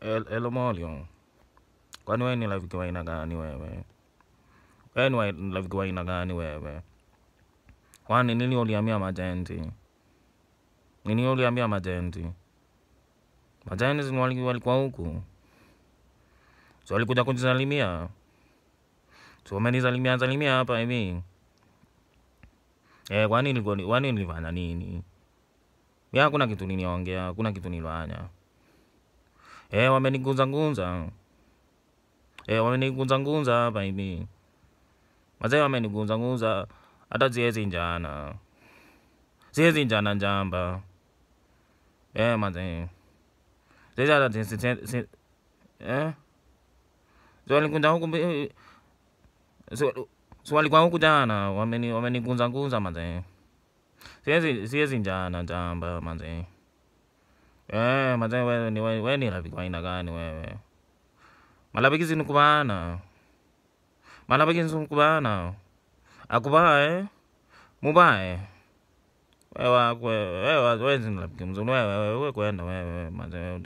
Elo Molyo. Kwani wewe ni rafiki wa aina gani wewe? Wewe ni rafiki wa aina gani wewe? Kwani nini uliambia majenti? Nini uliambia majenti? Majenti walikuwa huku. So walikuja kunisalimia. So wamenisalimia hapa hivi. Kwani nilifanya nini? Ya hakuna kitu niliongea, hakuna kitu nilifanya. Wamenigunza. Wamenigunza hapa hivi. Mazee wamenigunza. Hata siwezi njana. Siwezi njana njamba. Mazee. Siwezi hata so walikuja huku. So walikuwa huku jana. Wamenigunza mazee. Siwezi njana njamba mazee. Mazee wewe ni rafiki wa aina gani wewe? Marafiki si ni kubana. Marafiki si ni kubana. Akubae. Mubae. Wewe si ni rafiki mzuri wewe kwenda wewe mazee.